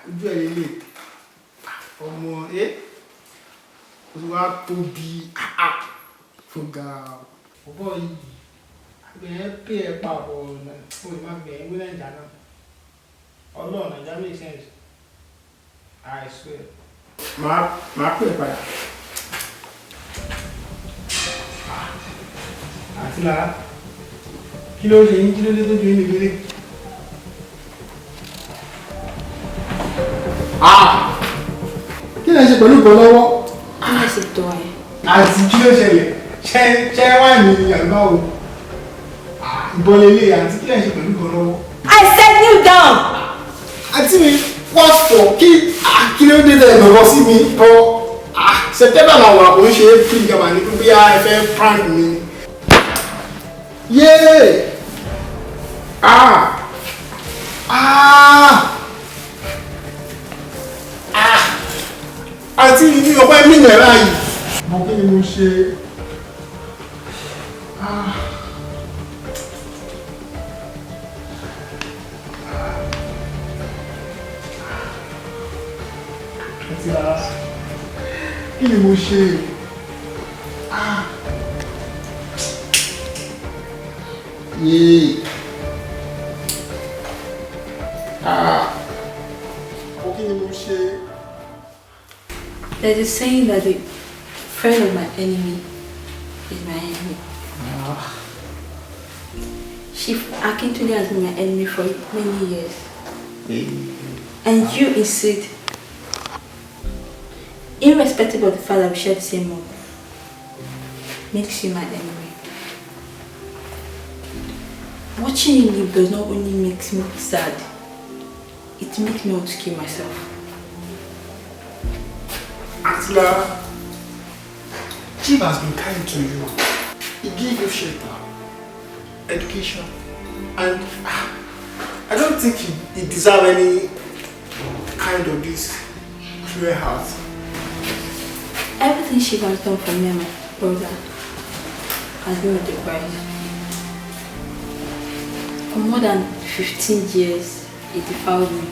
ojú ẹ̀ lélẹ̀ ọmọ ẹ́ o ti wá tóbi tó ga ọ̀bọ̀ yìí bẹ́ẹ̀ pé ẹ papọ̀ ọ̀nà ó lè má bẹ̀ẹ́ wí nàìjà náà ọlọ́run nàìjà make sense I swear máa pè padà àti lára kí ló ṣe yín kí ló dé tó ju yín nígbélé kí lè ṣe pẹ̀lú ìbọn lọ́wọ́ kí lè ṣe tó ẹ. àti kí ló ṣẹlẹ̀ ṣẹ́ wà ní àgbáwò ìbọn lélẹ̀ àti kí lè ṣe pẹ̀lú ìbọn lọ́wọ́. I said kneel down. àti mi what for kí ló dé tẹ̀lé lọ́wọ́ sí mi bọ́ September làwọn àbò ń ṣe é fi ìjọba ní pípé ẹ fẹ́ prank mi. yéé àti ìdí ọpẹ́ mi nìyẹn láàyè. mo kí ni mo ṣe. àti ara kí ni mo ṣe. yéé. mo kí ni mo ṣe. There's a saying that the friend of my enemy is my enemy. Chief Akintunde has been my enemy for many years. And you insist, irrespective of the fact that we share the same mom, makes you my enemy. Watching you live does not only make me sad, it makes me want to kill myself. Atila, Chief has been kind to you. He gave you shelter, education, and I don't think he deserves any kind of this cruel heart. Everything Chief has done for me and my brother has been with the price. For more than 15 years, he defiled me.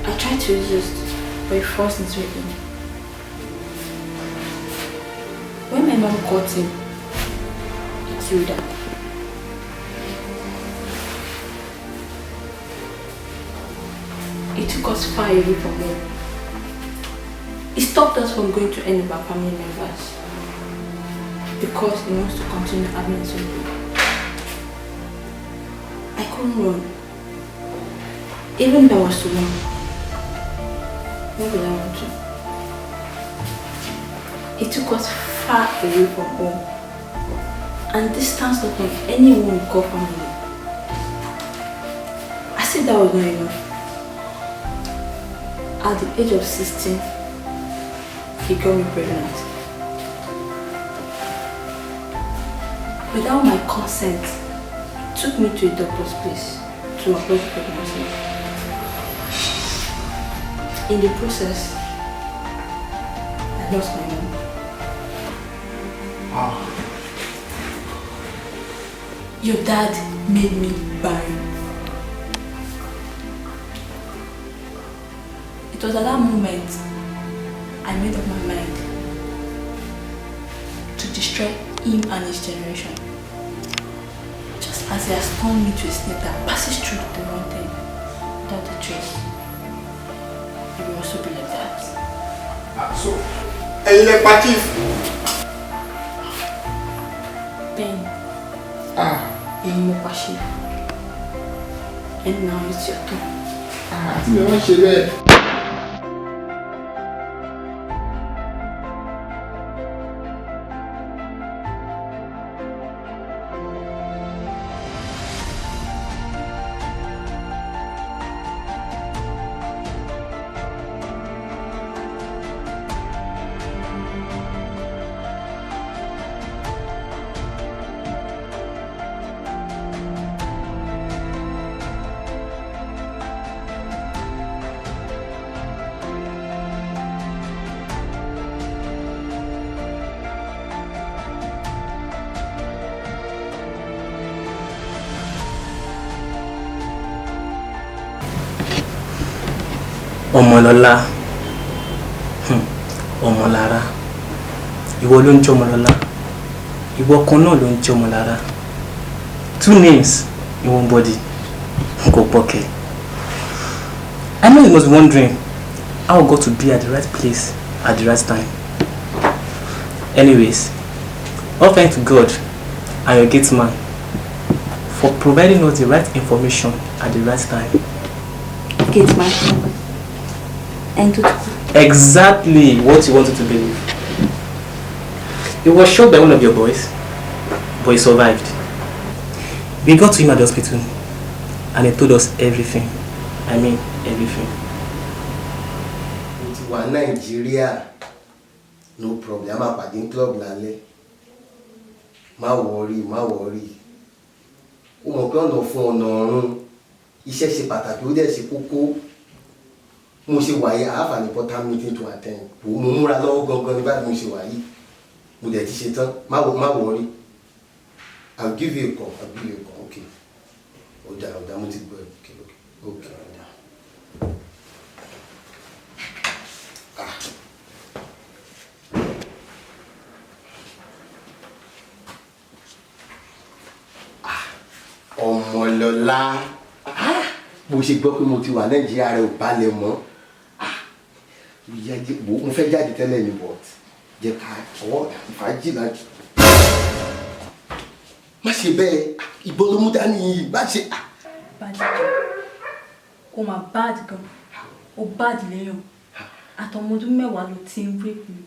I tried to resist, but he forced into it. When my mom caught him, he killed her. He took us far away from home. He stopped us from going to any of our family members because he wants to continue having his own way. I couldn't run. Even if I was to run, what would I want to? He took us far away from home and distanced us from anyone we call family. As if that was not enough. At the age of 16, he got me pregnant. Without my consent, he took me to a doctor's place to abort the pregnancy. In the process, I lost my mom. Your dad made me barren. It was at that moment I made up my mind to destroy him and his generation. Just as he has turned me to a snake that passes through the mountain without a trace. It will also be like that. So, elle est partie. Ben. Il m'a pas chier. And now it's your turn. Tu me rends chez Ọmọlọ́lá, Ọmọlára, ìwọ ló ń jẹ́ Ọmọlọ́lá. Ìwọ kan náà ló ń jẹ́ ọmọ lára. 2 names in one body. Go pocket. I know you must be wondering how I got to be at the right place at the right time. Anyways, all thanks to God and your gate man for providing us the right information at the right time. Gate man. And exactly what you wanted to believe. He was shot by one of your boys, but he survived. We got to him at the hospital and he told us everything. I mean everything. It's one Nigeria. No problem. I'm a padding club lálẹ́. Má worry. O mọ̀ pé ọ̀nà fún ọ̀nà ọ̀run. Iṣẹ́ ṣe pàtàkì, ó dẹ̀ ṣe kókó. Mo ṣe wà yìí, I have an important meeting to attend. Mo múra lọ́wọ́ gangan ní báyìí mo ṣe wà yìí. Mo dẹ̀ ti ṣe tán. Má worry. I'll give you a call. Okay. Ọ̀dà mo ti gbọ́ ẹ. Okay. Ọmọlọ́lá, bó ṣe gbọ́ pé mo ti wà Nàìjíríà rẹ̀ ò balẹ̀ mọ́. Mo fẹ́ jáde tẹ́lẹ̀ ní but jẹ́ ká ọwọ́ ìfàájì láti. Má ṣe bẹ́ẹ̀, ìbọn ló mú dání yìí, má ṣe. Bad kò máa bad gan, ó bad léèyàn. Àtọmọdún 10 ló ti ń rape mi.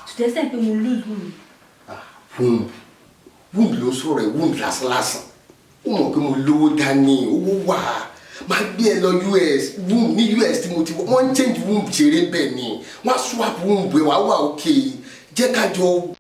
Tùdẹ́sẹ̀ pé mo lose wound. Wound ló sọ̀rọ̀ ẹ̀ wound lásán. Ó mọ̀ pé mo lówó dání, owó wà. Máa gbé ẹ lọ US, womb ní US tí mo ti wọ́n ń change womb ṣeré bẹ́ẹ̀ ni. Wọ́n á swap womb ẹ̀ wá wà okay. Jẹ́ ká jọ.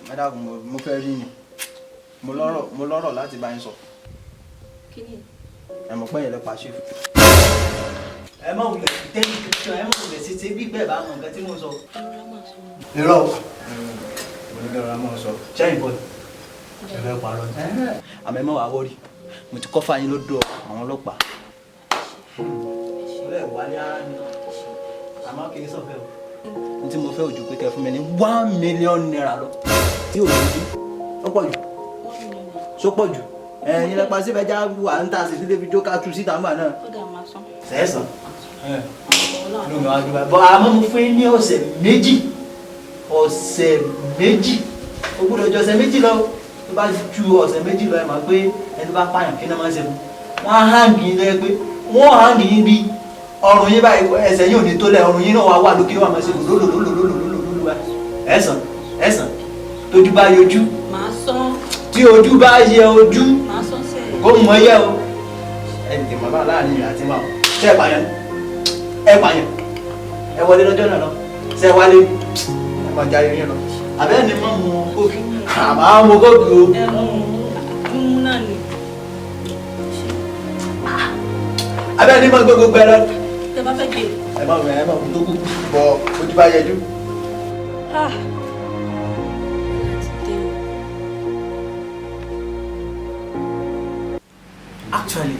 Madam, mo fẹ́ rí ni. Mo lọ́rọ̀ láti bá yín sọ. Kíni? Ẹ mọ̀ pé yẹn lè pa chief. Ẹ má wulẹ̀ tẹ́lẹ̀ picture, ẹ má wulẹ̀ sí ti bí bẹ́ẹ̀ bá mọ̀ nǹkan tí mo sọ. Irọ́. Mo ní kí ọ̀rọ̀ máa sọ. Ṣẹ́yìn bọ́ọ̀lù. Ẹ fẹ́ parọ́ ni. Àmọ́ ẹ má wàá wọ́ọ̀rì. Mo ti kọ́fà yín lọ́dọ̀ àwọn ọlọ́pàá. Ó lẹ̀ wálé ara ni. Àmọ́ kì í sọ̀fẹ́ o. N tí mo fẹ́ ojú pé kẹ́ fún mi ní 1 million naira lọ. Tí ò lójú. Ó pọ̀ jù. Ṣó pọ̀ jù. Ẹ̀yin lẹ́pa síbẹ̀ já wà ń tà sí sílé fi jókà tú síta ńgbà náà. Ó dà máa sán. Sẹ́sàn. Lómi wá dúpẹ́. Bọ́ àmọ́ mo fún yín ní ọ̀sẹ̀ méjì. Ọ̀sẹ̀ méjì. O gbọ́dọ̀ jọ ọ̀sẹ̀ méjì lọ. Tó bá ju ọ̀sẹ̀ méjì lọ ẹ máa pé ẹni tó bá pààyàn kí ni wọ́n máa ń ṣe fún. Wọ́n á hàngì yín lẹ́yìn pé wọ́n hàngì yín bí ọrùn yín báyìí ẹsẹ̀ yín ò ní tó lẹ̀ ọrùn yín náà wà lókè wà máa ṣe lòlòlòlòlòlòlòlò wa. Ẹ̀sán tójú bá yọjú. Màá sán. Tí ojú bá yẹ ojú. Màá sán sẹ́yìn. Kó mọ̀ yẹ o. Ẹ tètè mọ̀ bá láàrin ìrìn àti máa. Ṣé ẹ pààyàn? Ẹ pààyàn. Ẹ wọlé lọ́jọ́ náà lọ. Ṣé ẹ wálé? Ẹ máa jáde yín lọ. Àbẹ́ ni mọ́ mu kókì. Àmọ́ mo kókì o. Ẹ mú náà ni. Àbẹ́ ni mọ́ gbogbo ẹ lọ. Tẹ bá fẹ́ gbé. Ẹ má mú tó kù. Bọ̀ ojú bá yẹjú. Actually,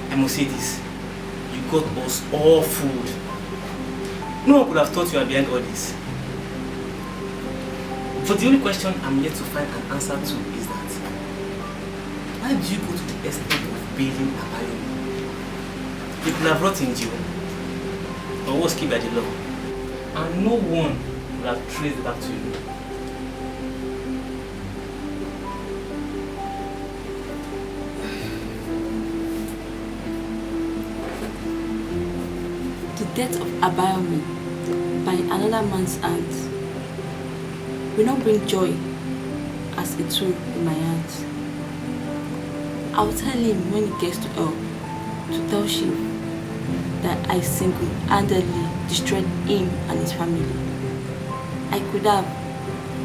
I must say this. You got us all food. No one could have thought you were behind all this. But the only question I'm yet to find an answer to is that why did you go to the extent of bailing Abayomi? You could have rotted in jail or was kept by the law, and no one would have traced it back to you. The death of Abayomi by another man's hands will not bring joy as a tool in my hands. I'll tell him when he gets to hell to tell Shiv that I single-handedly destroyed him and his family. I could have,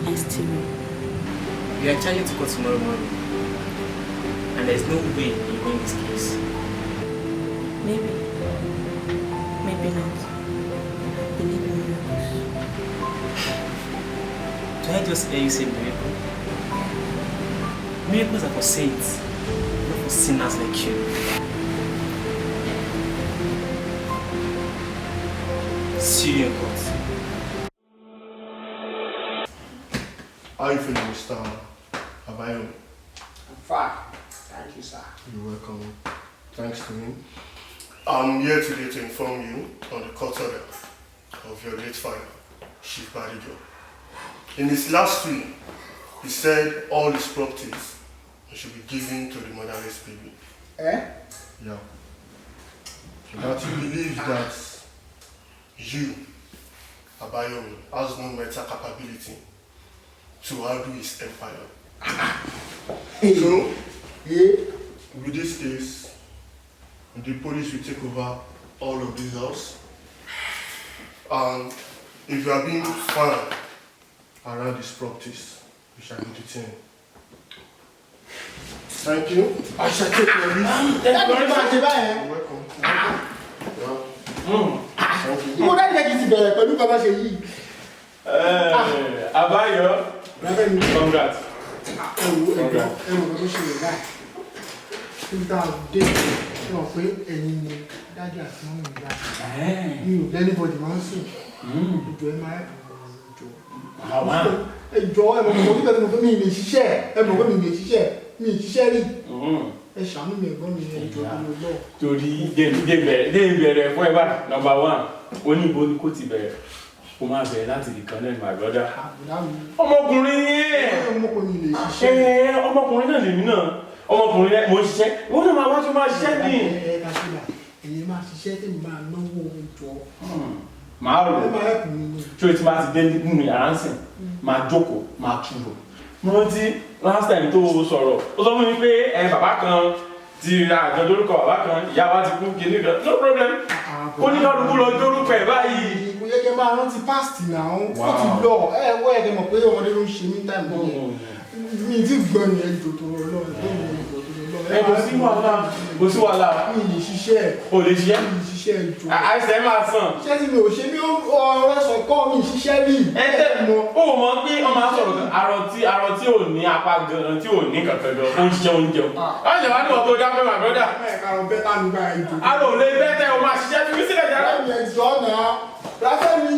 and still will. We are charging to court tomorrow morning, and there's no way you win this case. Maybe. Maybe not. I believe in miracles. Do I just hear you say miracle? Miracles are for saints, not for sinners like you. See you in court. How are you feeling, Mr. Abayomi? I'm fine. Thank you, sir. You're welcome. Thanks to me. I'm here today to inform you on the court order of your late father, Chief Badijo. In his last will, he said all his properties should be given to the motherless baby. Eh? Yeah. That he believes that you, Abayomi, has no mental capability to handle his empire. So, with this case, the police will take over all of this house. And if you are being found around these properties, you shall be detained. Thank you. I shall take your leave. Thank you very much. You're welcome. Thank you. Mo dájú ẹ̀kí ti bẹ̀rẹ̀ pẹ̀lú bàbá ṣe yìí. Abayo, congrats. Ẹ̀wọ̀n kan tó ṣe lè láì. Nígbà dé ṣe wọ́n pé ẹ̀yin ni dájú àti wọ́n ń gbà. Mi ò lẹ́nìbọ̀dì máa ń sìn. Ìjọ ẹ máa ẹjọ́ ẹ̀mọ̀ mọ̀ nígbà tí mo fẹ́ mi lè ṣiṣẹ́ ẹ̀mọ̀ pé mi lè ṣiṣẹ́ mi ì ṣiṣẹ́ rí. Ẹ ṣàánú mi ẹ̀gbọ́n mi ẹjọ́ tó lọ. Torí dé bẹ̀rẹ̀ fún ẹ bá number one oníbo ni kò ti bẹ̀rẹ̀ kó máa bẹ̀rẹ̀ láti ìkan náà my brother. Ọmọkùnrin yẹn ọmọkùnrin lè ṣiṣẹ́. Ọmọkùnrin náà lèmi náà ọmọkùnrin yẹn mo ń ṣiṣẹ́ ìwọ́n náà máa wá tó máa ṣiṣẹ́ ní. Èyí máa ṣiṣẹ́ tí mo máa náwó ìjọ. Màá rò ó tí o ti máa ti dé nínú yàrá ń sìn máa jókòó máa túbọ̀. Mo rántí last time tó o sọ̀rọ̀ ó sọ fún mi pé bàbá kan ti ra àjọ lórúkọ bàbá kan ìyá wa ti kú kíní kan no problem ó ní kálukú lọ dórúkọ ẹ̀ báyìí. Kò yẹ kí n máa rántí past náà ó ti lọ wọ́ ẹ̀ kí n mọ̀ pé ọmọdé ló ń ṣe mí táìmù yẹn mi ti gbọ́ ni ẹjọ́ tó lọ kò sí wàhálà mi lè ṣiṣẹ́ o lè ṣiṣẹ́ mi lè ṣiṣẹ́ ẹjọ́ àìsàn máa sàn. Ṣé tí mi ò ṣe bí ọ̀rọ̀ sọ kọ́ mi ṣiṣẹ́ rí. Ó mọ̀ pé ọmọ sọ̀rọ̀ arọ tí ò ní apá gan tí ò ní kankan gan ó ń ṣiṣẹ́ oúnjẹ. Ọ̀jẹ̀ wá ní ọ̀tọ̀ ọjà pé my brother. Ẹ̀ka bẹ́tà mi gba ẹjọ́. Arọ ò lè bẹ́tẹ̀ o máa ṣiṣẹ́ fi mí sílẹ̀ jáde. Ẹ̀jọ̀ náà Ráfẹ́mi